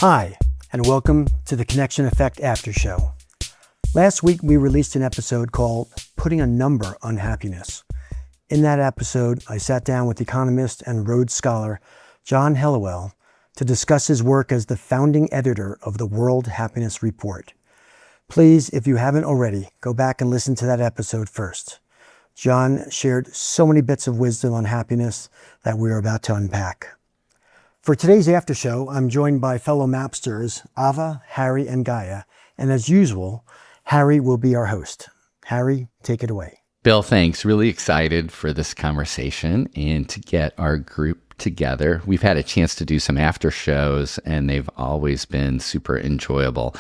Hi, and welcome to the Connection Effect Aftershow. Last week, we released an episode called Putting a Number on Happiness. In that episode, I sat down with economist and Rhodes Scholar John Helliwell to discuss his work as the founding editor of the World Happiness Report. Please, if you haven't already, go back and listen to that episode first. John shared so many bits of wisdom on happiness that we are about to unpack. For today's after show, I'm joined by fellow Mapsters, Ava, Harry, and Gaia. And as usual, Harry will be our host. Harry, take it away. Bill, thanks. Really excited for this conversation and to get our group together. We've had a chance to do some after shows, and they've always been super enjoyable.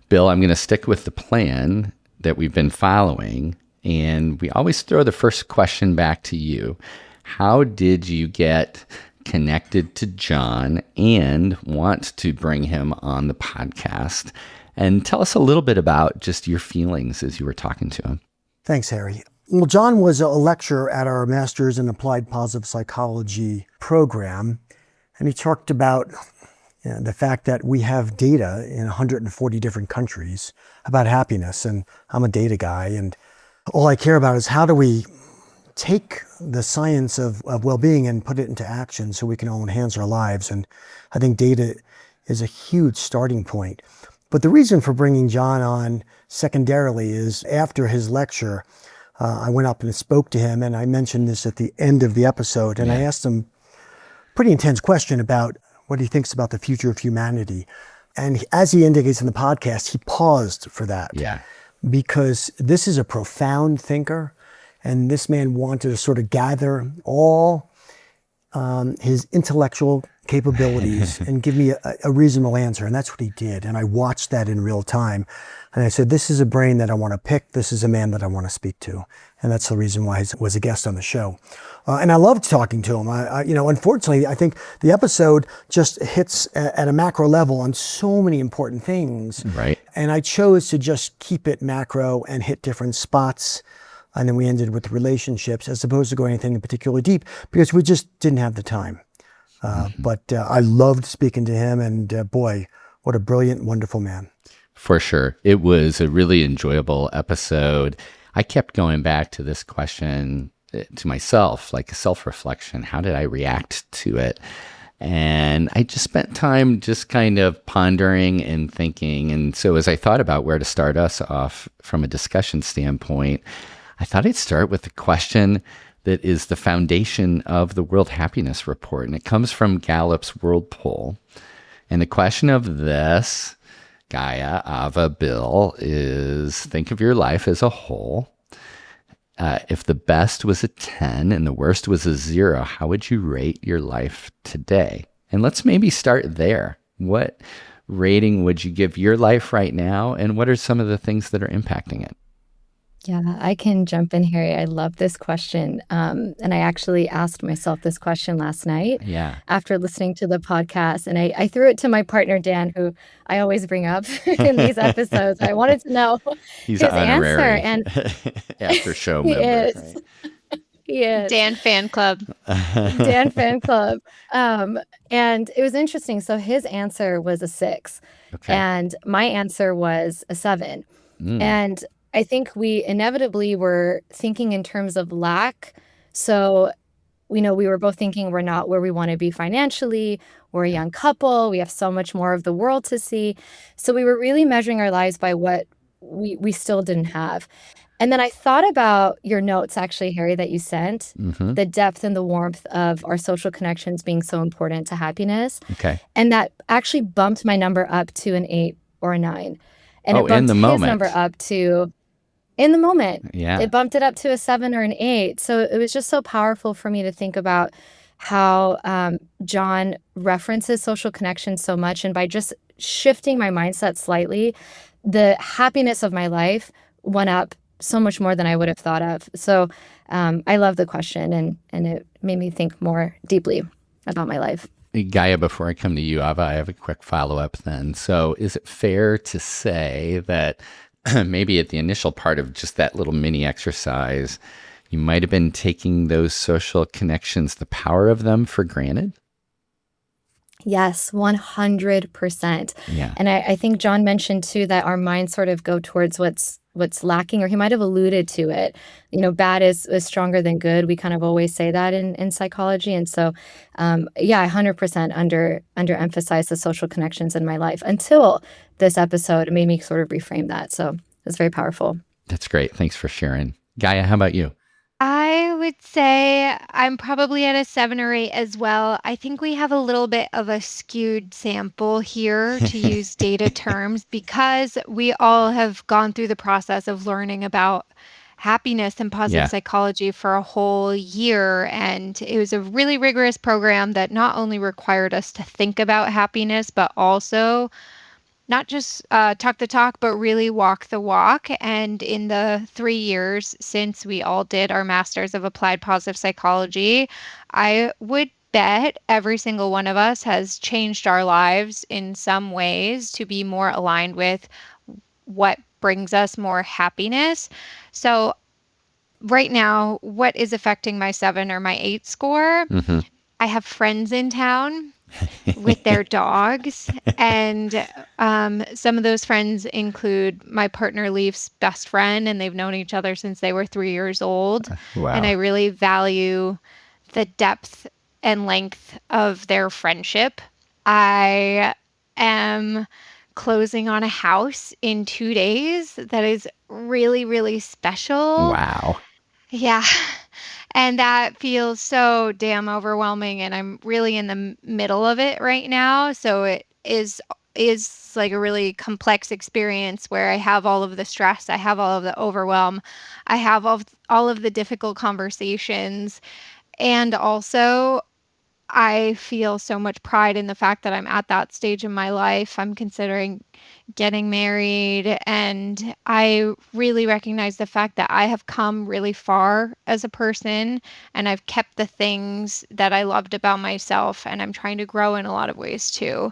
Bill, I'm going to stick with the plan that we've been following, and we always throw the first question back to you. How did you get connected to John and want to bring him on the podcast? And tell us a little bit about just your feelings as you were talking to him. Thanks, Harry. Well, John was a lecturer at our Master's in Applied Positive Psychology program, and he talked about the fact that we have data in 140 different countries about happiness, and I'm a data guy, and all I care about is how do we take the science of well-being and put it into action so we can all enhance our lives. And I think data is a huge starting point. But the reason for bringing John on secondarily is after his lecture, I went up and spoke to him, and I mentioned this at the end of the episode, and I asked him a pretty intense question about what he thinks about the future of humanity. And as he indicates in the podcast, he paused for that. Because this is a profound thinker. And this man wanted to sort of gather all his intellectual capabilities and give me a reasonable answer. And that's what he did. And I watched that in real time. And I said, this is a brain that I want to pick. This is a man that I want to speak to. And that's the reason why he was a guest on the show. And I loved talking to him. Unfortunately, I think the episode just hits at a macro level on so many important things. Right. And I chose to just keep it macro and hit different spots. And then we ended with relationships as opposed to going anything particularly deep because we just didn't have the time. But I loved speaking to him, and boy, what a brilliant, wonderful man. For sure. It was a really enjoyable episode. I kept going back to this question to myself, like a self-reflection. How did I react to it? And I just spent time just kind of pondering and thinking. And so as I thought about where to start us off from a discussion standpoint, I thought I'd start with the question that is the foundation of the World Happiness Report, and it comes from Gallup's World Poll. And the question of this, Gaia, Ava, Bill, is think of your life as a whole. If the best was a 10 and the worst was a 0, how would you rate your life today? And let's maybe start there. What rating would you give your life right now, and what are some of the things that are impacting it? Yeah, I can jump in here. I love this question. And I actually asked myself this question last night after listening to the podcast. And I threw it to my partner, Dan, who I always bring up in these episodes. I wanted to know He's his an honorary answer. And after show he member. is. Right? He is. Dan fan club. Dan fan club. And it was interesting. So his answer was a 6. Okay. And my answer was a 7. And I think we inevitably were thinking in terms of lack. So, we were both thinking we're not where we want to be financially. We're a young couple. We have so much more of the world to see. So we were really measuring our lives by what we still didn't have. And then I thought about your notes, actually, Harry, that you sent, the depth and the warmth of our social connections being so important to happiness. Okay. And that actually bumped my number up to an 8 or a 9. And it bumped in the his moment. number up to... In the moment, it bumped it up to a 7 or an 8. So it was just so powerful for me to think about how John references social connection so much. And by just shifting my mindset slightly, the happiness of my life went up so much more than I would have thought of. So I love the question, and it made me think more deeply about my life. Gaia, before I come to you, Ava, I have a quick follow-up then. So is it fair to say that maybe at the initial part of just that little mini exercise, you might have been taking those social connections, the power of them, for granted? Yes, 100%. Yeah. And I think John mentioned too that our minds sort of go towards what's lacking, or he might have alluded to it. Bad is stronger than good. We kind of always say that in psychology. And so, yeah, I 100% underemphasize the social connections in my life until this episode made me sort of reframe that. So it's very powerful. That's great. Thanks for sharing. Gaia, how about you? I would say I'm probably at a 7 or 8 as well. I think we have a little bit of a skewed sample here, to use data terms, because we all have gone through the process of learning about happiness and positive Yeah. psychology for a whole year. And it was a really rigorous program that not only required us to think about happiness, but also not just talk the talk, but really walk the walk. And in the 3 years since we all did our Masters of Applied Positive Psychology, I would bet every single one of us has changed our lives in some ways to be more aligned with what brings us more happiness. So, right now, what is affecting my 7 or my 8 score? Mm-hmm. I have friends in town with their dogs. And some of those friends include my partner Leaf's best friend, and they've known each other since they were 3 years old. And I Wow. really value the depth and length of their friendship. I am closing on a house in 2 days that is really, really special. Wow. Yeah. And that feels so damn overwhelming, and I'm really in the middle of it right now. So it is like a really complex experience where I have all of the stress, I have all of the overwhelm, I have all of the difficult conversations, and also I feel so much pride in the fact that I'm at that stage in my life. I'm considering getting married, and I really recognize the fact that I have come really far as a person, and I've kept the things that I loved about myself, and I'm trying to grow in a lot of ways too.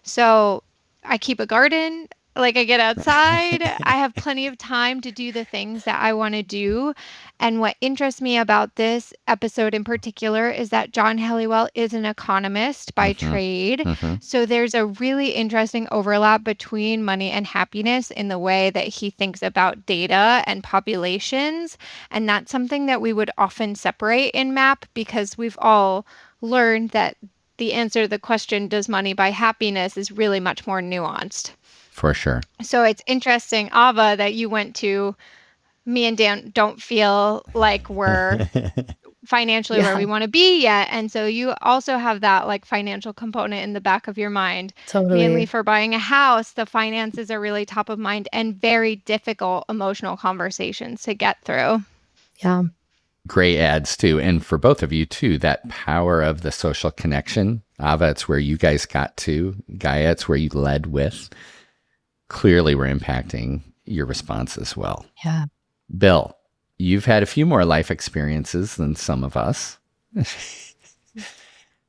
So I keep a garden. Like, I get outside. I have plenty of time to do the things that I want to do. And what interests me about this episode in particular is that John Helliwell is an economist by Mm-hmm. trade. Mm-hmm. So there's a really interesting overlap between money and happiness in the way that he thinks about data and populations. And that's something that we would often separate in MAP, because we've all learned that the answer to the question, does money buy happiness, is really much more nuanced. For sure. So it's interesting, Ava, that you went to, me and Dan don't feel like we're financially where Yeah, we want to be yet. And so you also have that like financial component in the back of your mind. Me and totally. Leaf are buying a house. The finances are really top of mind, and very difficult emotional conversations to get through. Yeah. Great ads too. And for both of you too, that power of the social connection. Ava, it's where you guys got to. Gaia, it's where you led with. Clearly we're impacting your response as well. Yeah. Bill, you've had a few more life experiences than some of us.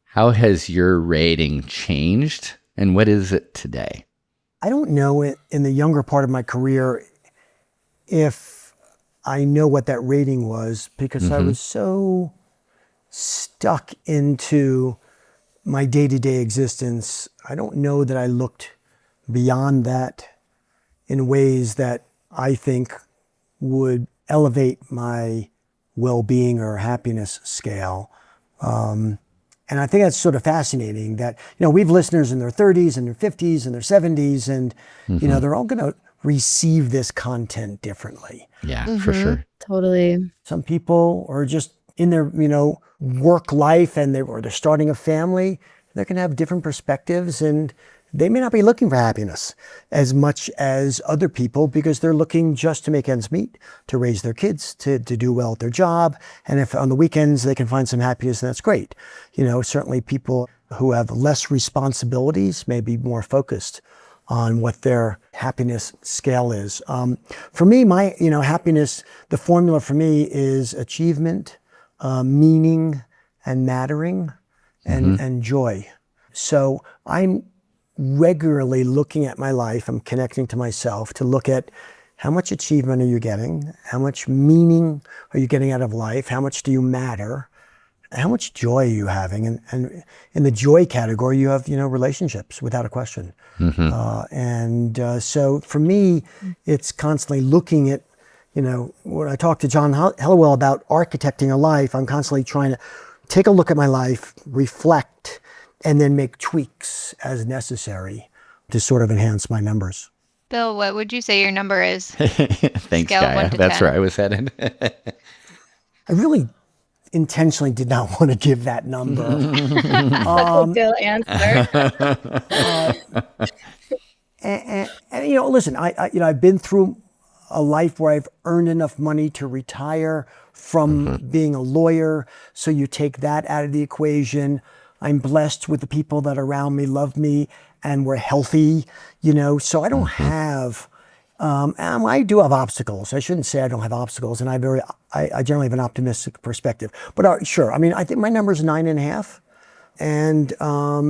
How has your rating changed, and what is it today? I don't know in the younger part of my career if I know what that rating was, because I was so stuck into my day-to-day existence. I don't know that I looked beyond that in ways that I think would elevate my well-being or happiness scale. And I think that's sort of fascinating that, we have listeners in their 30s and their 50s and their 70s, and, they're all going to receive this content differently. Yeah, for sure. Totally. Some people are just in their, work life, and they're starting a family. They're going to have different perspectives, and they may not be looking for happiness as much as other people, because they're looking just to make ends meet, to raise their kids, to do well at their job. And if on the weekends they can find some happiness, then that's great. Certainly people who have less responsibilities may be more focused on what their happiness scale is. For me, my happiness, the formula for me is achievement, meaning, and mattering, and joy. So I'm regularly looking at my life. I'm connecting to myself to look at how much achievement are you getting, how much meaning are you getting out of life, how much do you matter, how much joy are you having? And in the joy category, you have, relationships without a question. So for me, it's constantly looking at, when I talk to John Helliwell about architecting a life, I'm constantly trying to take a look at my life, reflect, and then make tweaks as necessary to sort of enhance my numbers. Bill, what would you say your number is? Thanks, Scale of Gaia. 1 to That's 10. where I was headed. I really intentionally did not want to give that number. That's a Bill answer. Listen, I've been through a life where I've earned enough money to retire from being a lawyer. So you take that out of the equation. I'm blessed with the people that are around me, love me, and we're healthy, so I don't have, I do have obstacles. I shouldn't say I don't have obstacles. And I generally have an optimistic perspective, but sure. I mean, I think my number is 9.5 and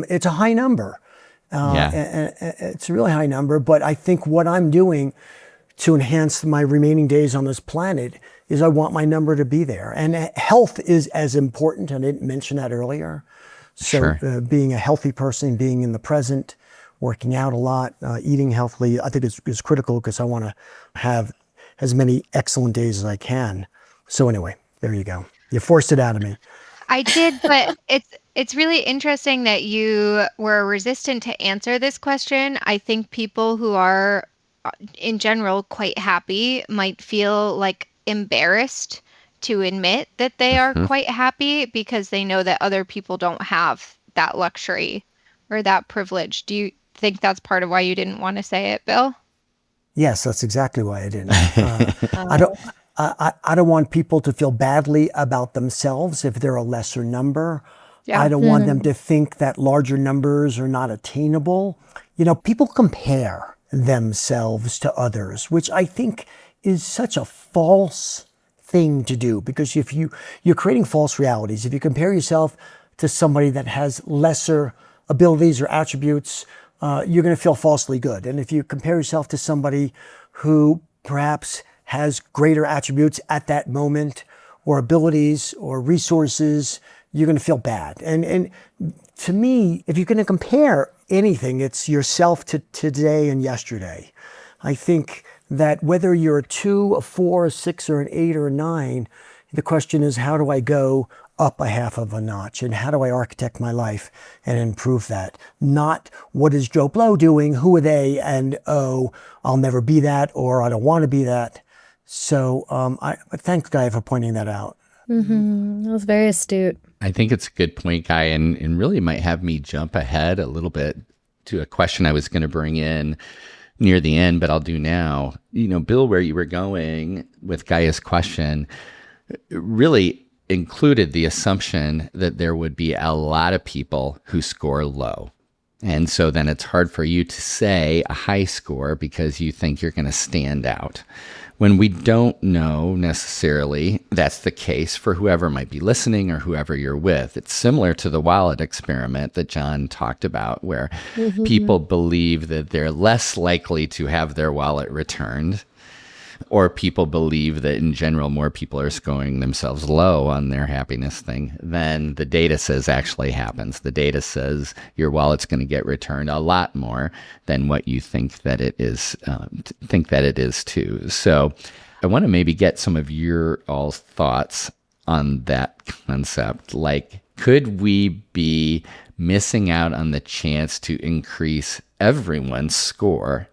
it's a high number. And it's a really high number, but I think what I'm doing to enhance my remaining days on this planet is I want my number to be there. And health is as important. I didn't mention that earlier. So being a healthy person, being in the present, working out a lot, eating healthily, I think is critical because I want to have as many excellent days as I can. So anyway, there you go. You forced it out of me. I did, but it's really interesting that you were resistant to answer this question. I think people who are, in general, quite happy might feel like embarrassed to admit that they are quite happy because they know that other people don't have that luxury or that privilege. Do you think that's part of why you didn't want to say it, Bill? Yes, that's exactly why I didn't. I don't want people to feel badly about themselves if they're a lesser number. I don't want them to think that larger numbers are not attainable. People compare themselves to others, which I think is such a false thing to do, because if you're creating false realities. If you compare yourself to somebody that has lesser abilities or attributes, you're going to feel falsely good. And if you compare yourself to somebody who perhaps has greater attributes at that moment, or abilities or resources, you're going to feel bad. And to me, if you're going to compare anything, it's yourself to today and yesterday. I think that whether you're a 2, a 4, a 6, or an 8, or a 9, the question is, how do I go up a half of a notch, and how do I architect my life and improve that? Not what is Joe Blow doing, who are they, and I'll never be that, or I don't want to be that. So I thank Guy for pointing that out. That was very astute. I think it's a good point, Guy, and really might have me jump ahead a little bit to a question I was going to bring in near the end, but I'll do now. Bill, where you were going with Gaia's question really included the assumption that there would be a lot of people who score low. And so then it's hard for you to say a high score because you think you're going to stand out, when we don't know necessarily that's the case for whoever might be listening or whoever you're with. It's similar to the wallet experiment that John talked about, where people believe that they're less likely to have their wallet returned, or people believe that in general more people are scoring themselves low on their happiness thing than the data says actually happens. The data says your wallet's going to get returned a lot more than what you think that it is too. So I want to maybe get some of your all's thoughts on that concept. Like, could we be missing out on the chance to increase everyone's score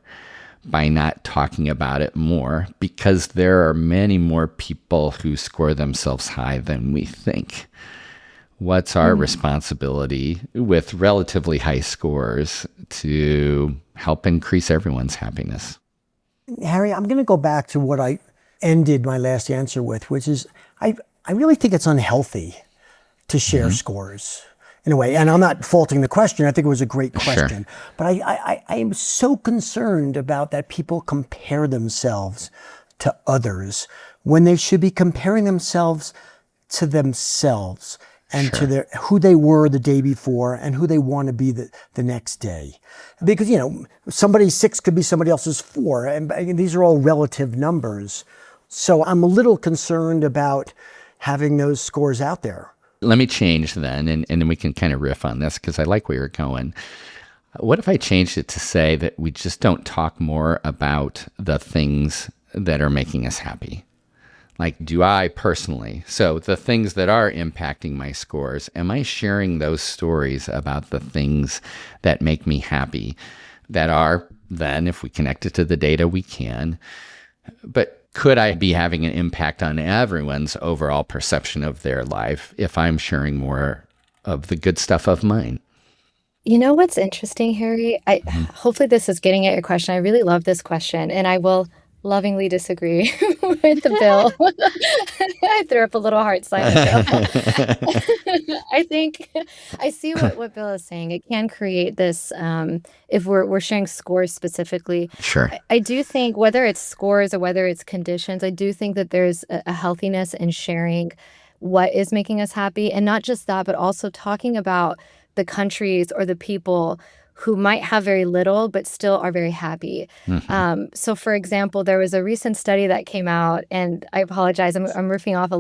by not talking about it more, because there are many more people who score themselves high than we think? What's our responsibility with relatively high scores to help increase everyone's happiness? Harry, I'm going to go back to what I ended my last answer with, which is I really think it's unhealthy to share scores in a way. And I'm not faulting the question. I think it was a great question. Sure. But I am so concerned about that people compare themselves to others when they should be comparing themselves to themselves and to who they were the day before and who they want to be the next day. Because, somebody's 6 could be somebody else's 4. And these are all relative numbers. So I'm a little concerned about having those scores out there. Let me change then, and then we can kind of riff on this because I like where you're going. What if I changed it to say that we just don't talk more about the things that are making us happy? Like, do I personally, so the things that are impacting my scores, am I sharing those stories about the things that make me happy that are then, if we connect it to the data, we can. But could I be having an impact on everyone's overall perception of their life if I'm sharing more of the good stuff of mine? You know what's interesting, Harry? Hopefully this is getting at your question. I really love this question, and I will lovingly disagree with the bill. I threw up a little heart sign with Bill. I think I see what Bill is saying. It can create this, if we're sharing scores specifically. Sure. I do think whether it's scores or whether it's conditions, I do think that there's a healthiness in sharing what is making us happy. And not just that, but also talking about the countries or the people who might have very little but still are very happy. So, for example, there was a recent study that came out, and I apologize, I'm riffing off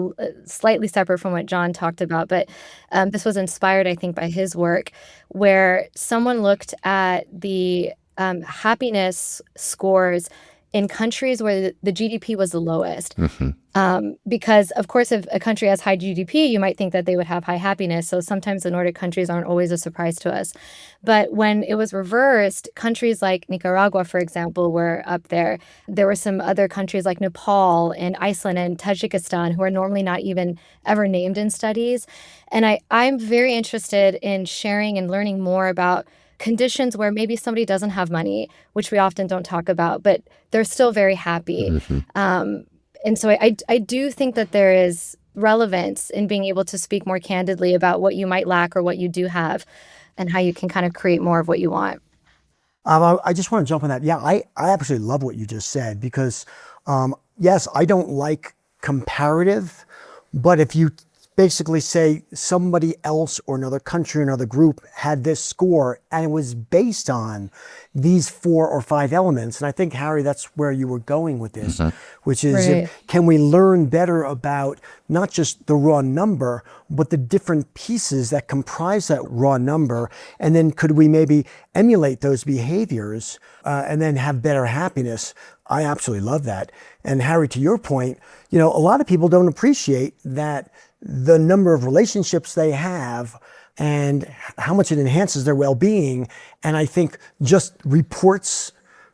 slightly separate from what John talked about, but this was inspired, I think, by his work, where someone looked at the happiness scores in countries where the GDP was the lowest. Because, of course, if a country has high GDP, you might think that they would have high happiness. So sometimes the Nordic countries aren't always a surprise to us. But when it was reversed, countries like Nicaragua, for example, were up there. There were some other countries like Nepal and Iceland and Tajikistan who are normally not even ever named in studies. And I'm very interested in sharing and learning more about conditions where maybe somebody doesn't have money, which we often don't talk about, but they're still very happy. And so I do think that there is relevance in being able to speak more candidly about what you might lack or what you do have and how you can kind of create more of what you want. I just want to jump on that. Yeah, I absolutely love what you just said because, yes, I don't like comparative, but if you basically say somebody else or another country or another group had this score and it was based on these 4 or 5 elements. And I think, Harry, that's where you were going with this, which is, Right. can we learn better about not just the raw number, but the different pieces that comprise that raw number? And then could we maybe emulate those behaviors and then have better happiness? I absolutely love that. And Harry, to your point, a lot of people don't appreciate that the number of relationships they have and how much it enhances their well-being. And I think just reports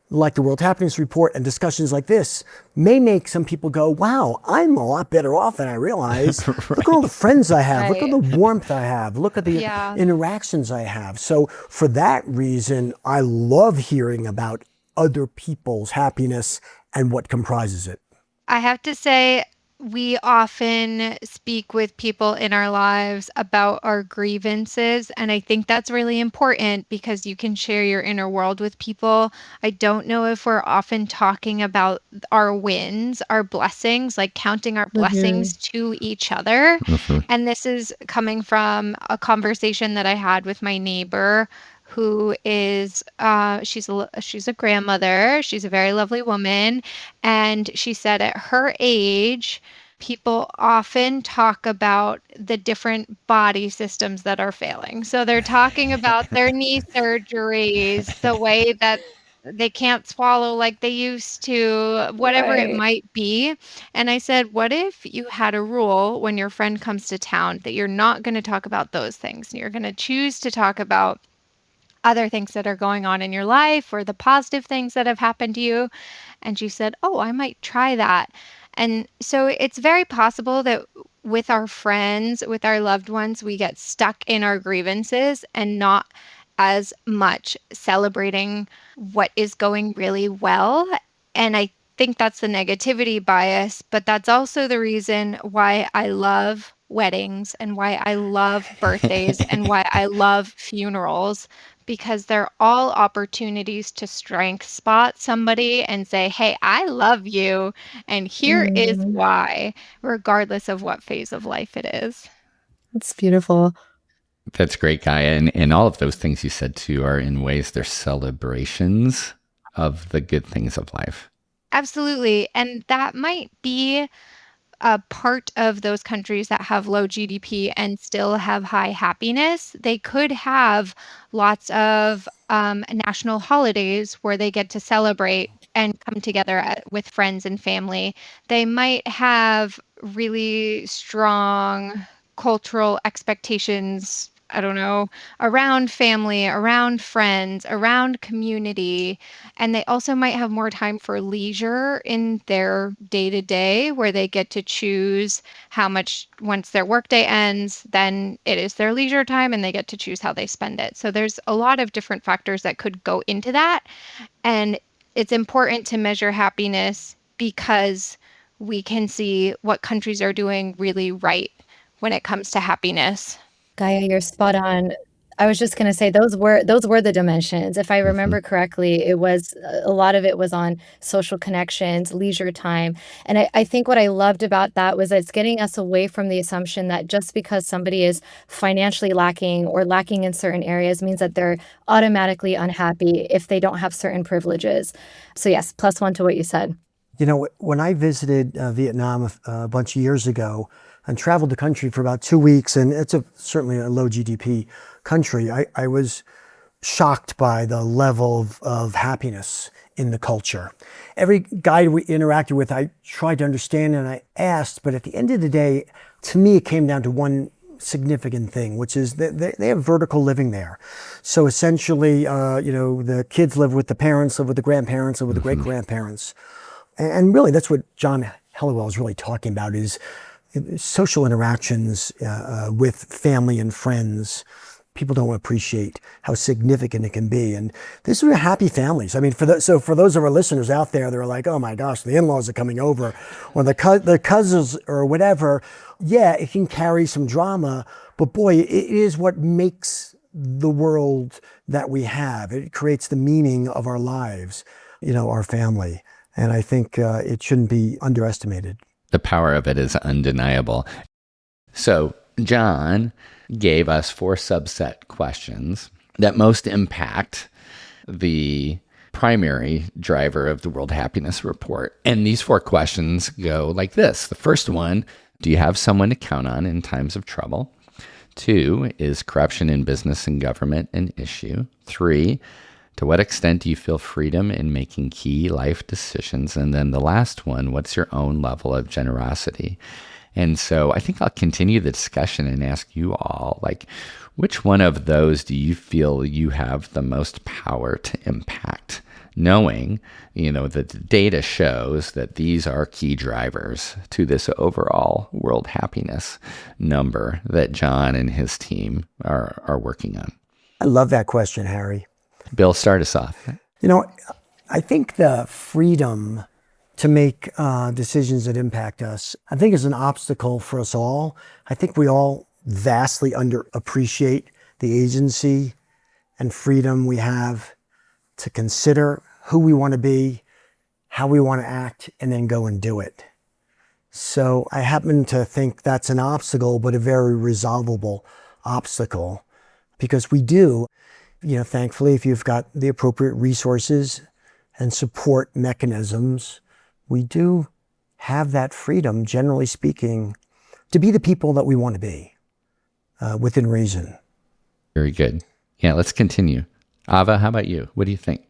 like the World Happiness Report and discussions like this may make some people go, wow, I'm a lot better off than I realized. Look at all the friends I have. Look at the warmth I have. Look at the interactions I have. So for that reason, I love hearing about other people's happiness and what comprises it. I have to say, we often speak with people in our lives about our grievances, and I think that's really important because you can share your inner world with people. I don't know if we're often talking about our wins, our blessings, like counting our blessings to each other. And this is coming from a conversation that I had with my neighbor who is she's a grandmother. She's a very lovely woman, and she said at her age people often talk about the different body systems that are failing. So they're talking about their knee surgeries, the way that they can't swallow like they used to, whatever it Right. might be. And I said, what if you had a rule when your friend comes to town that you're not going to talk about those things? You're going to choose to talk about other things that are going on in your life or the positive things that have happened to you. And she said, oh, I might try that. And so it's very possible that with our friends, with our loved ones, we get stuck in our grievances and not as much celebrating what is going really well. And I think that's the negativity bias, but that's also the reason why I love weddings and why I love birthdays and why I love funerals, because they're all opportunities to strength spot somebody and say, hey, I love you, and here is why, regardless of what phase of life it is. It's beautiful. That's great, Gaia. And all of those things you said too are in ways they're celebrations of the good things of life. Absolutely. And that might be a part of those countries that have low GDP and still have high happiness. They could have lots of national holidays where they get to celebrate and come together with friends and family. They might have really strong cultural expectations, I don't know, around family, around friends, around community. And they also might have more time for leisure in their day to day, where they get to choose how much, once their workday ends, then it is their leisure time and they get to choose how they spend it. So there's a lot of different factors that could go into that. And it's important to measure happiness because we can see what countries are doing really right when it comes to happiness. Gaia, you're spot on. I was just going to say those were the dimensions. If I remember correctly, it was a lot of it was on social connections, leisure time. And I think what I loved about that was that it's getting us away from the assumption that just because somebody is financially lacking or lacking in certain areas means that they're automatically unhappy if they don't have certain privileges. So yes, +1 to what you said. You know, when I visited Vietnam a bunch of years ago and traveled the country for about 2 weeks, and it's certainly a low GDP country, I was shocked by the level of happiness in the culture. Every guide we interacted with, I tried to understand and I asked, but at the end of the day, to me, it came down to one significant thing, which is that they have vertical living there. So essentially, the kids live with the parents, live with the grandparents, live with the great-grandparents. And really, that's what John Helliwell is really talking about, is social interactions with family and friends. People don't appreciate how significant it can be. And these are happy families. I mean, for those of our listeners out there, they're like, oh my gosh, the in-laws are coming over, or the cousins or whatever. Yeah, it can carry some drama, but boy, it is what makes the world that we have. It creates the meaning of our lives, our family. And I think it shouldn't be underestimated. The power of it is undeniable. So John gave us 4 subset questions that most impact the primary driver of the World Happiness Report. And these 4 questions go like this. The first one, do you have someone to count on in times of trouble? 2, is corruption in business and government an issue? 3, to what extent do you feel freedom in making key life decisions? And then the last one, what's your own level of generosity? And so I think I'll continue the discussion and ask you all, which one of those do you feel you have the most power to impact? Knowing, that the data shows that these are key drivers to this overall world happiness number that John and his team are working on. I love that question, Harry. Bill, start us off. I think the freedom to make decisions that impact us, I think is an obstacle for us all. I think we all vastly underappreciate the agency and freedom we have to consider who we want to be, how we want to act, and then go and do it. So I happen to think that's an obstacle, but a very resolvable obstacle, because we do, thankfully, if you've got the appropriate resources and support mechanisms, we do have that freedom, generally speaking, to be the people that we want to be within reason. Very good. Yeah, let's continue. Ava, how about you? What do you think?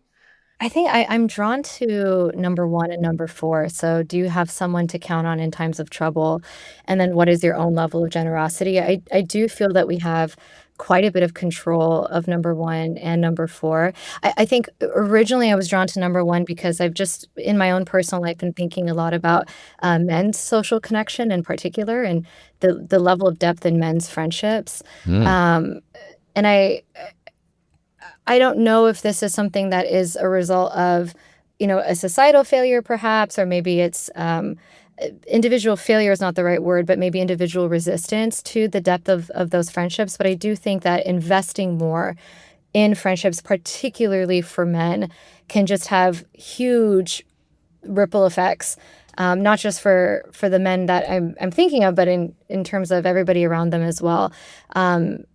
I think I'm drawn to number 1 and number 4. So do you have someone to count on in times of trouble? And then what is your own level of generosity? I do feel that we have quite a bit of control of number 1 and number 4. I think originally I was drawn to number 1 because I've just, in my own personal life, been thinking a lot about men's social connection in particular, and the level of depth in men's friendships. And I don't know if this is something that is a result of, a societal failure perhaps, or maybe it's individual failure is not the right word, but maybe individual resistance to the depth of those friendships. But I do think that investing more in friendships, particularly for men, can just have huge ripple effects, not just for the men that I'm thinking of, but in terms of everybody around them as well.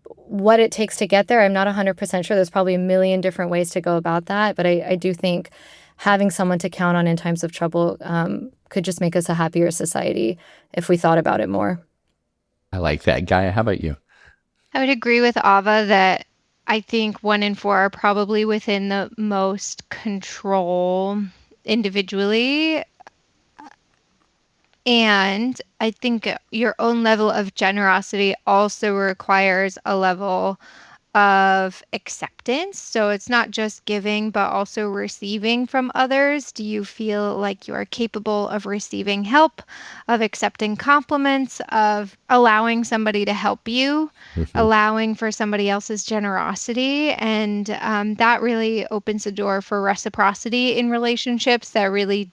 What it takes to get there, I'm not 100% sure. There's probably a million different ways to go about that, but I do think having someone to count on in times of trouble could just make us a happier society if we thought about it more. I like that. Gaia, how about you? I would agree with Ava that I think 1 and 4 are probably within the most control individually. And I think your own level of generosity also requires a level of acceptance. So it's not just giving, but also receiving from others. Do you feel like you are capable of receiving help, of accepting compliments, of allowing somebody to help you, allowing for somebody else's generosity? And that really opens the door for reciprocity in relationships that really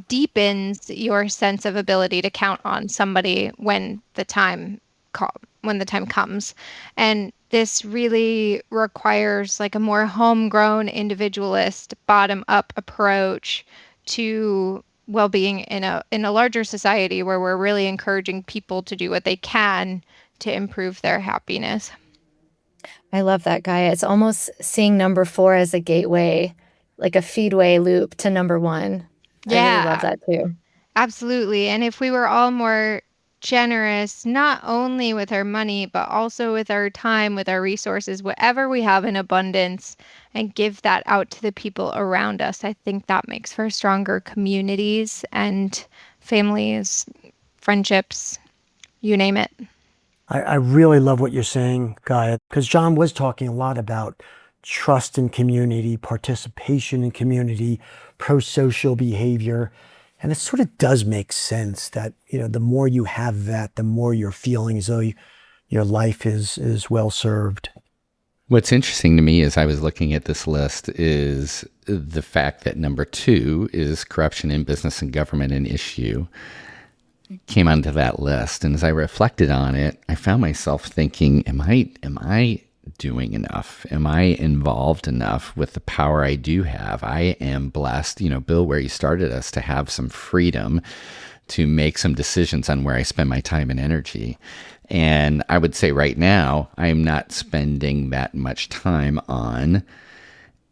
deepens your sense of ability to count on somebody when the time comes. And this really requires like a more homegrown individualist bottom up approach to well-being in a larger society where we're really encouraging people to do what they can to improve their happiness. I love that, Gaia. It's almost seeing number 4 as a gateway, like a feedway loop to number 1. I really love that too. Absolutely. And if we were all more generous, not only with our money, but also with our time, with our resources, whatever we have in abundance, and give that out to the people around us, I think that makes for stronger communities and families, friendships, you name it. I really love what you're saying, Gaia, because John was talking a lot about trust in community, participation in community, pro-social behavior. And it sort of does make sense that, the more you have that, the more you're feeling as though your life is well served. What's interesting to me as I was looking at this list is the fact that number 2 is corruption in business and government, an issue, came onto that list. And as I reflected on it, I found myself thinking, am I doing enough? Am I involved enough with the power I do have? I am blessed, Bill, where you started us, to have some freedom to make some decisions on where I spend my time and energy. And I would say right now, I'm not spending that much time on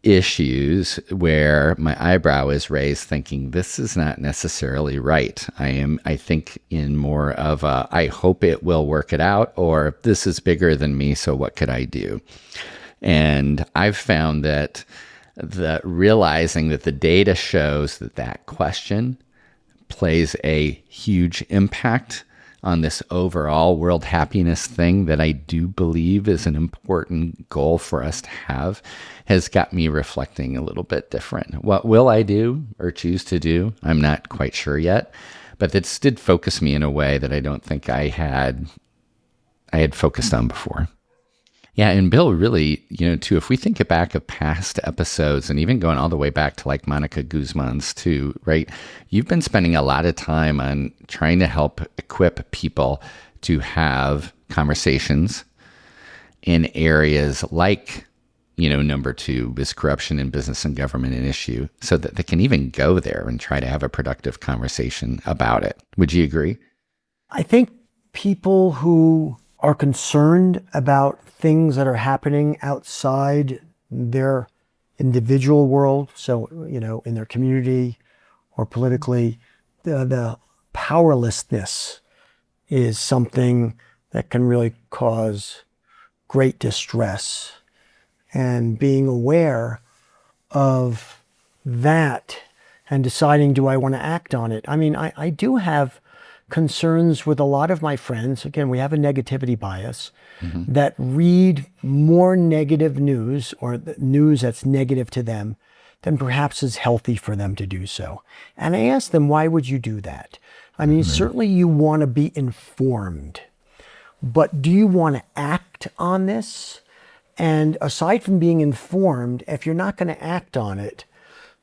issues where my eyebrow is raised thinking this is not necessarily right. I think in more of a, I hope it will work it out, or this is bigger than me, so what could I do? And I've found that the realizing that the data shows that question plays a huge impact on this overall world happiness thing that I do believe is an important goal for us to have, has got me reflecting a little bit different. What will I do or choose to do? I'm not quite sure yet, but this did focus me in a way that I don't think I had focused on before. Yeah, and Bill, really, too, if we think back of past episodes and even going all the way back to like Monica Guzman's too, right? You've been spending a lot of time on trying to help equip people to have conversations in areas like, number 2 is corruption in business and government, an issue, so that they can even go there and try to have a productive conversation about it. Would you agree? I think people who are concerned about things that are happening outside their individual world, so, in their community or politically, the powerlessness is something that can really cause great distress. And being aware of that and deciding, do I want to act on it? I mean, I do have concerns with a lot of my friends. Again, we have a negativity bias that read more negative news, or the news that's negative to them, than perhaps is healthy for them to do so. And I ask them, why would you do that? I mean, certainly you want to be informed, but do you want to act on this? And aside from being informed, if you're not going to act on it,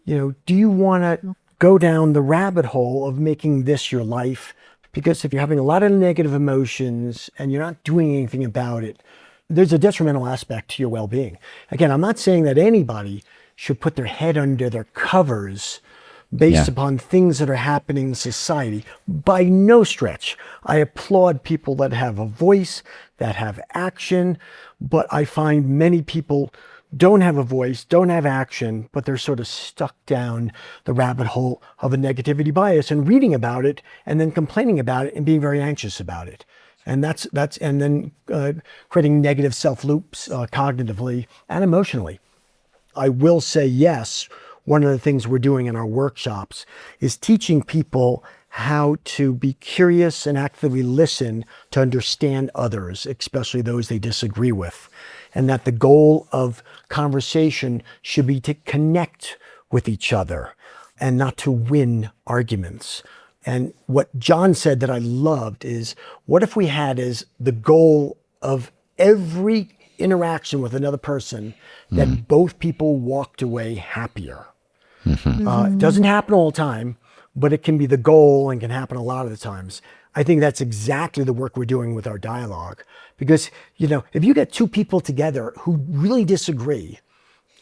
do you want to go down the rabbit hole of making this your life? Because if you're having a lot of negative emotions and you're not doing anything about it, there's a detrimental aspect to your well-being. Again, I'm not saying that anybody should put their head under their covers based upon things that are happening in society. By no stretch. I applaud people that have a voice, that have action, but I find many people don't have a voice, don't have action, but they're sort of stuck down the rabbit hole of a negativity bias and reading about it and then complaining about it and being very anxious about it. And and then creating negative self loops cognitively and emotionally. I will say yes. One of the things we're doing in our workshops is teaching people how to be curious and actively listen to understand others, especially those they disagree with. And that the goal of conversation should be to connect with each other and not to win arguments. And what John said that I loved is, what if we had as the goal of every interaction with another person that both people walked away happier? It doesn't happen all the time, but it can be the goal and can happen a lot of the times. I think that's exactly the work we're doing with our dialogue. Because, if you get two people together who really disagree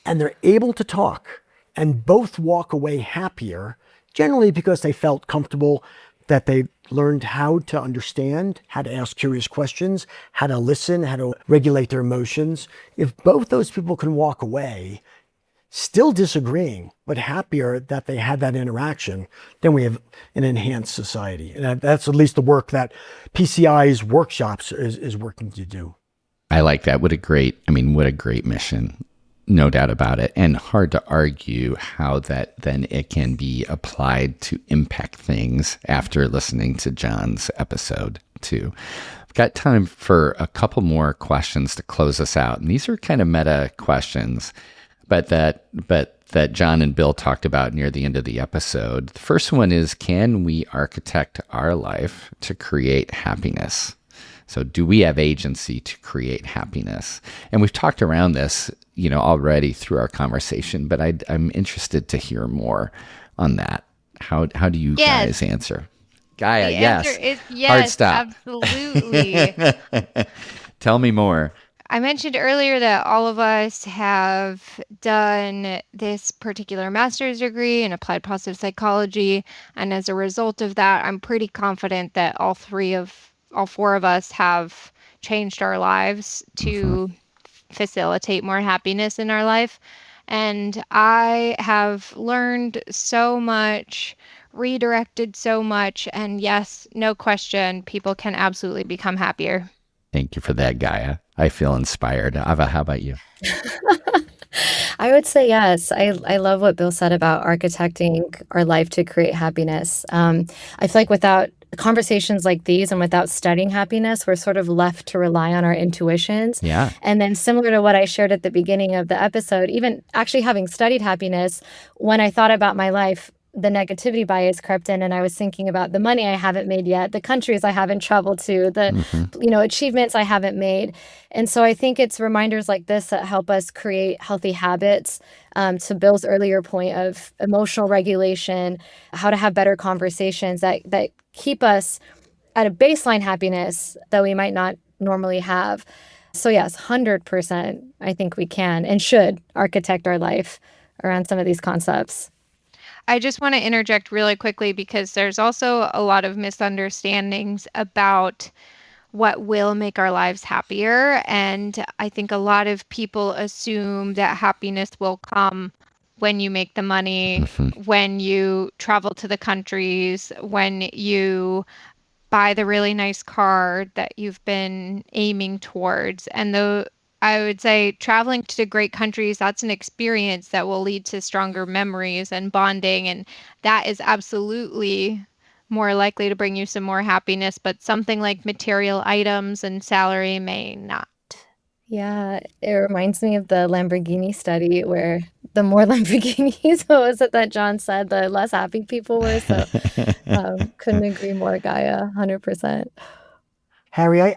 and they're able to talk and both walk away happier, generally because they felt comfortable, that they learned how to understand, how to ask curious questions, how to listen, how to regulate their emotions. If both those people can walk away still disagreeing, but happier that they had that interaction, then we have an enhanced society. And that's at least the work that PCI's workshops is working to do. I like that. What a great mission. No doubt about it. And hard to argue how that then it can be applied to impact things after listening to John's episode too. I've got time for a couple more questions to close us out. And these are kind of meta questions, but that John and Bill talked about near the end of the episode. The first one is, can we architect our life to create happiness? So do we have agency to create happiness? And we've talked around this, already through our conversation, but I'm interested to hear more on that. How do you guys answer? Gaia, the yes. answer is yes, Hard stop. absolutely. Tell me more. I mentioned earlier that all of us have done this particular master's degree in applied positive psychology. And as a result of that, I'm pretty confident that all four of us have changed our lives to facilitate more happiness in our life. And I have learned so much, redirected so much. And yes, no question, people can absolutely become happier. Thank you for that, Gaia. I feel inspired. Ava, how about you? I would say yes. I love what Bill said about architecting our life to create happiness. I feel like without conversations like these and without studying happiness, we're sort of left to rely on our intuitions. Yeah. And then similar to what I shared at the beginning of the episode, even actually having studied happiness, when I thought about my life, the negativity bias crept in, and I was thinking about the money I haven't made yet, the countries I haven't traveled to, the achievements I haven't made. And so I think it's reminders like this that help us create healthy habits. To Bill's earlier point of emotional regulation, how to have better conversations that keep us at a baseline happiness that we might not normally have. So yes, 100%, I think we can and should architect our life around some of these concepts. I just want to interject really quickly because there's also a lot of misunderstandings about what will make our lives happier. And I think a lot of people assume that happiness will come when you make the money, when you travel to the countries, when you buy the really nice car that you've been aiming towards. And though I would say traveling to great countries, that's an experience that will lead to stronger memories and bonding. And that is absolutely more likely to bring you some more happiness, but something like material items and salary may not. Yeah, it reminds me of the Lamborghini study where the more Lamborghinis, what was it that John said, the less happy people were. So couldn't agree more, Gaia, 100%. Harry,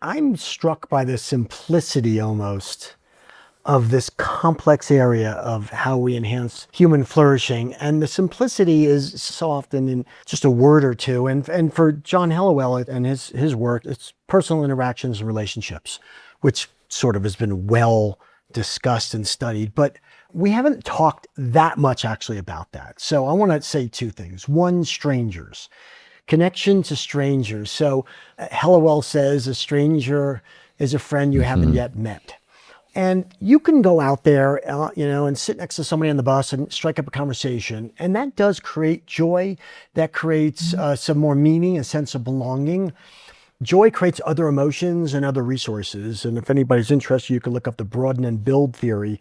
I'm struck by the simplicity almost of this complex area of how we enhance human flourishing. And the simplicity is so often in just a word or two. And for John Helliwell and his work, it's personal interactions and relationships, which sort of has been well discussed and studied. But we haven't talked that much actually about that. So I want to say two things. One, strangers. Connection to strangers. So Helliwell says a stranger is a friend you haven't yet met. And you can go out there, and sit next to somebody on the bus and strike up a conversation. And that does create joy. That creates some more meaning, a sense of belonging. Joy creates other emotions and other resources. And if anybody's interested, you can look up the broaden and build theory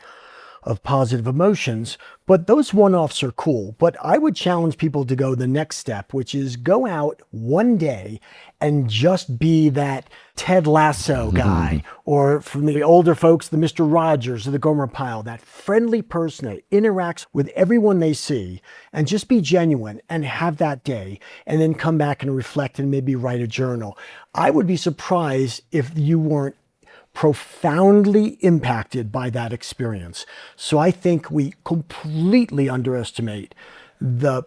of positive emotions. But those one-offs are cool. But I would challenge people to go the next step, which is go out one day and just be that Ted Lasso guy, or from the older folks, the Mr. Rogers or the Gomer Pyle, that friendly person that interacts with everyone they see, and just be genuine and have that day, and then come back and reflect and maybe write a journal. I would be surprised if you weren't profoundly impacted by that experience. So I think we completely underestimate the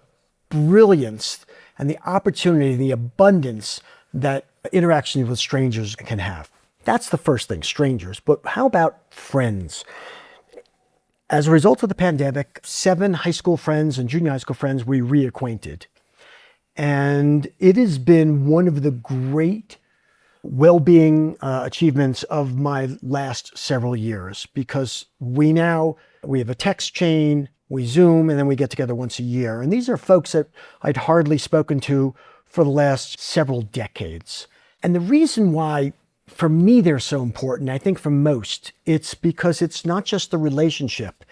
brilliance and the opportunity, the abundance that interactions with strangers can have. That's the first thing, strangers. But how about friends? As a result of the pandemic, 7 high school friends and junior high school friends we reacquainted. And it has been one of the great well-being achievements of my last several years, because we have a text chain, we Zoom, and then we get together once a year. And these are folks that I'd hardly spoken to for the last several decades. And the reason why, for me, they're so important, I think for most, it's because it's not just the relationship,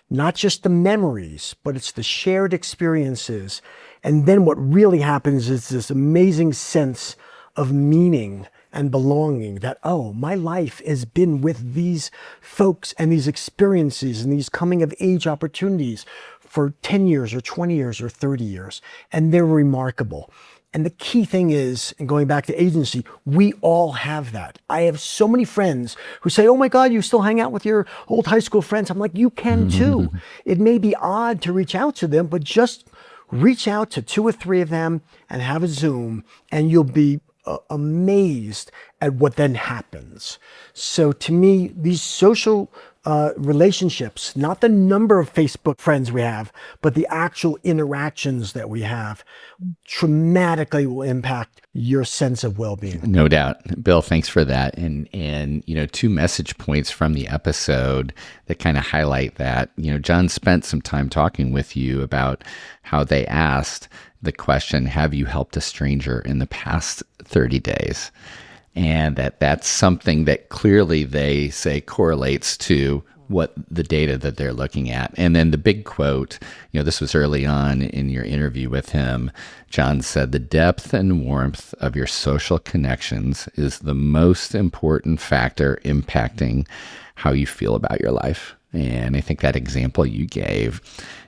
not just the memories, but it's the shared experiences. And then what really happens is this amazing sense of meaning and belonging, that, oh, my life has been with these folks and these experiences and these coming of age opportunities for 10 years or 20 years or 30 years. And they're remarkable. And the key thing is, and going back to agency, we all have that. I have so many friends who say, oh my God, you still hang out with your old high school friends. I'm like, you can too. It may be odd to reach out to them, but just reach out to 2 or 3 of them and have a Zoom, and you'll be amazed at what then happens. So to me, these social relationships, not the number of Facebook friends we have, but the actual interactions that we have, dramatically will impact your sense of well-being. No doubt. Bill, thanks for that. And 2 message points from the episode that kind of highlight that. John spent some time talking with you about how they asked the question, have you helped a stranger in the past 30 days? And that's something that clearly they say correlates to what the data that they're looking at. And then the big quote, this was early on in your interview with him. John said, the depth and warmth of your social connections is the most important factor impacting how you feel about your life. And I think that example you gave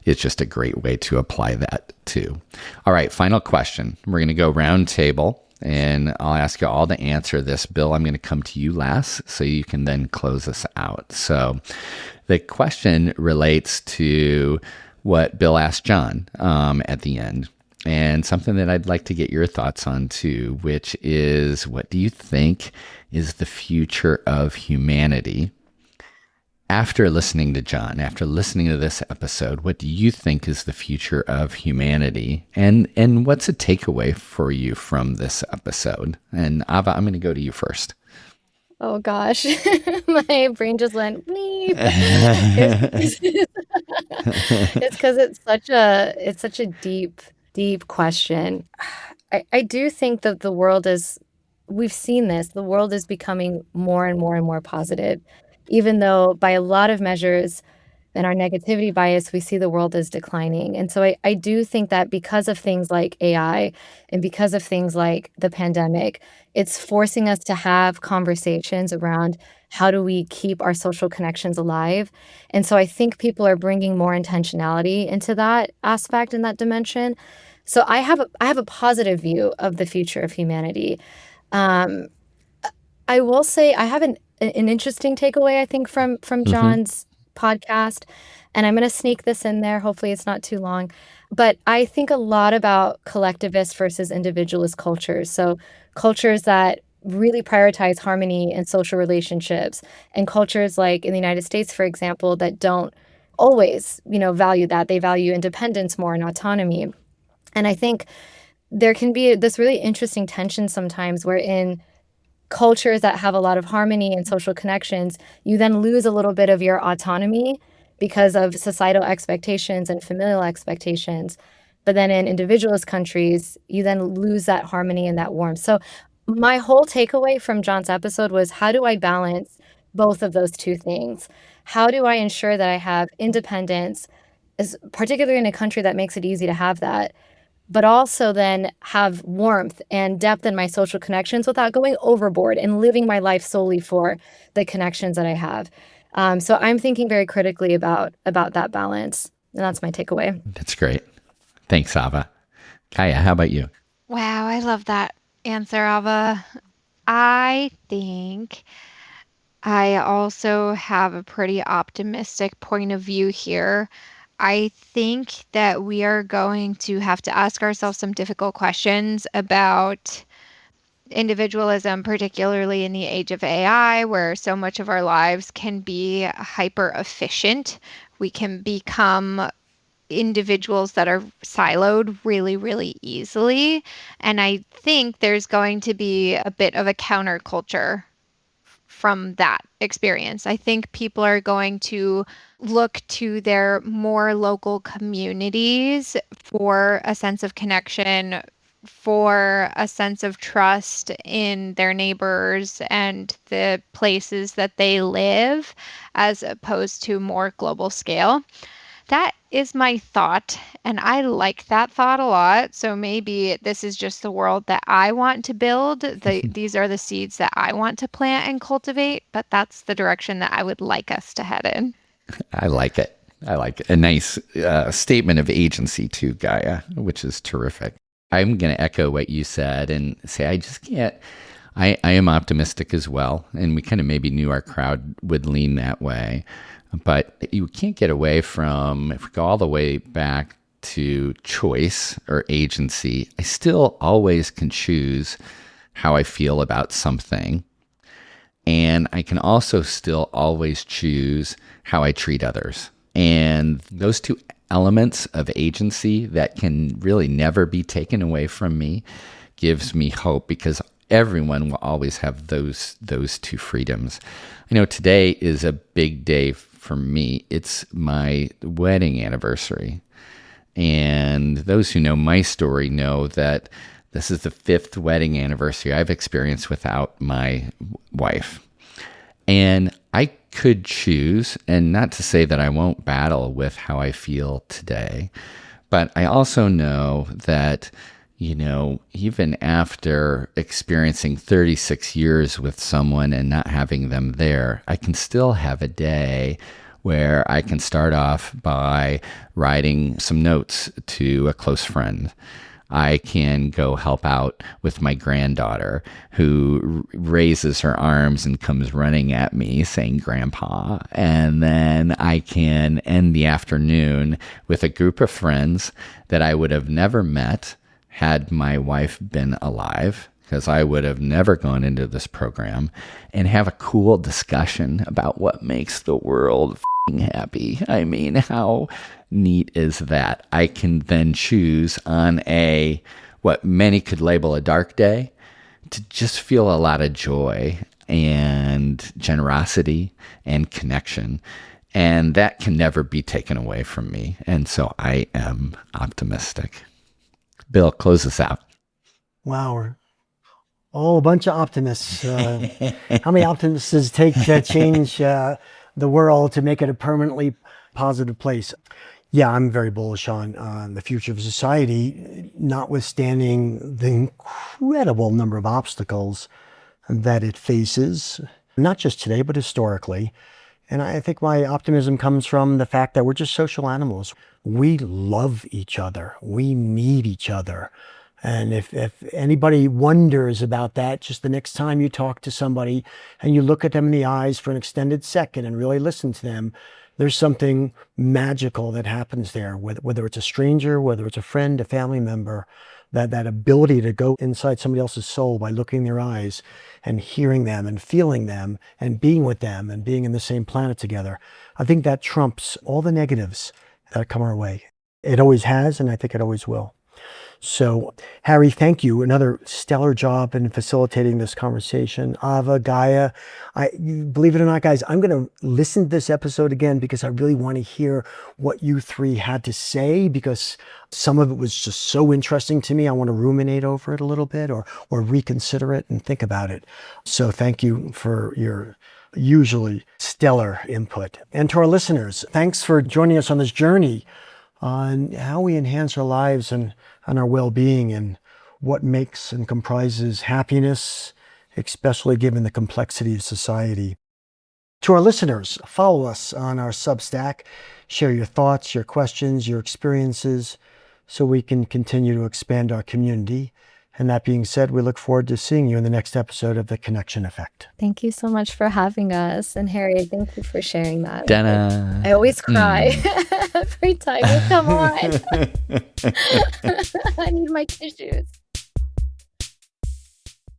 is just a great way to apply that too. All right, final question. We're going to go round table, and I'll ask you all to answer this. Bill, I'm going to come to you last so you can then close us out. So the question relates to what Bill asked John at the end, and something that I'd like to get your thoughts on too, which is, what do you think is the future of humanity? After listening to John, after listening to this episode, what do you think is the future of humanity? And what's a takeaway for you from this episode? And Ava, I'm going to go to you first. Oh gosh, my brain just went bleep. It's because it's such a deep question. I do think that the world we've seen this, the world is becoming more and more and more positive. Even though by a lot of measures and our negativity bias, we see the world as declining. And so I do think that because of things like AI and because of things like the pandemic, it's forcing us to have conversations around how do we keep our social connections alive. And so I think people are bringing more intentionality into that aspect and that dimension. So I have a positive view of the future of humanity. I will say I have an interesting takeaway, I think, from John's podcast, and I'm going to sneak this in there. Hopefully it's not too long, but I think a lot about collectivist versus individualist cultures. So cultures that really prioritize harmony and social relationships, and cultures like in the United States, for example, that don't always, value that. They value independence more and autonomy. And I think there can be this really interesting tension sometimes wherein cultures that have a lot of harmony and social connections, you then lose a little bit of your autonomy because of societal expectations and familial expectations. But then in individualist countries, you then lose that harmony and that warmth. So my whole takeaway from John's episode was, how do I balance both of those two things? How do I ensure that I have independence, particularly in a country that makes it easy to have that, but also then have warmth and depth in my social connections without going overboard and living my life solely for the connections that I have. So I'm thinking very critically about that balance. And that's my takeaway. That's great. Thanks, Ava. Kaya, how about you? Wow, I love that answer, Ava. I think I also have a pretty optimistic point of view here. I think that we are going to have to ask ourselves some difficult questions about individualism, particularly in the age of AI, where so much of our lives can be hyper efficient. We can become individuals that are siloed really, really easily. And I think there's going to be a bit of a counterculture from that experience. I think people are going to look to their more local communities for a sense of connection, for a sense of trust in their neighbors and the places that they live, as opposed to more global scale. That is my thought, and I like that thought a lot. So maybe this is just the world that I want to build. These are the seeds that I want to plant and cultivate, but that's the direction that I would like us to head in. I like it. I like it. A nice statement of agency too, Gaia, which is terrific. I'm going to echo what you said and say I just can't. I am optimistic as well, and we kind of maybe knew our crowd would lean that way. But you can't get away from, if we go all the way back to choice or agency, I still always can choose how I feel about something. And I can also still always choose how I treat others. And those two elements of agency that can really never be taken away from me gives me hope, because everyone will always have those two freedoms. I know today is a big day for me. It's my wedding anniversary. And those who know my story know that this is the 5th wedding anniversary I've experienced without my wife. And I could choose, and not to say that I won't battle with how I feel today, but I also know that, you know, even after experiencing 36 years with someone and not having them there, I can still have a day where I can start off by writing some notes to a close friend. I can go help out with my granddaughter, who raises her arms and comes running at me saying, "Grandpa." And then I can end the afternoon with a group of friends that I would have never met had my wife been alive, because I would have never gone into this program, and have a cool discussion about what makes the world happy. I mean, how neat is that? I can then choose on what many could label a dark day to just feel a lot of joy and generosity and connection. And that can never be taken away from me. And so I am optimistic. Bill, close us out. Wow, we're all a bunch of optimists. How many optimists does it take to change the world, to make it a permanently positive place? Yeah, I'm very bullish on the future of society, notwithstanding the incredible number of obstacles that it faces, not just today, but historically. And I think my optimism comes from the fact that we're just social animals. We love each other. We need each other. And if anybody wonders about that, just the next time you talk to somebody and you look at them in the eyes for an extended second and really listen to them, there's something magical that happens there, whether it's a stranger, whether it's a friend, a family member, that ability to go inside somebody else's soul by looking in their eyes and hearing them and feeling them and being with them and being in the same planet together. I think that trumps all the negatives that come our way. It always has, and I think it always will. So, Harry, thank you. Another stellar job in facilitating this conversation. Ava, Gaia, believe it or not, guys, I'm going to listen to this episode again because I really want to hear what you three had to say, because some of it was just so interesting to me. I want to ruminate over it a little bit, or reconsider it and think about it. So thank you for your usually stellar input. And to our listeners, thanks for joining us on this journey on how we enhance our lives and our well-being, and what makes and comprises happiness, especially given the complexity of society. To our listeners, follow us on our Substack, share your thoughts, your questions, your experiences, so we can continue to expand our community. And that being said, we look forward to seeing you in the next episode of The Connection Effect. Thank you so much for having us. And Harry, thank you for sharing that. Dana. I always cry every time you come on. I need my tissues.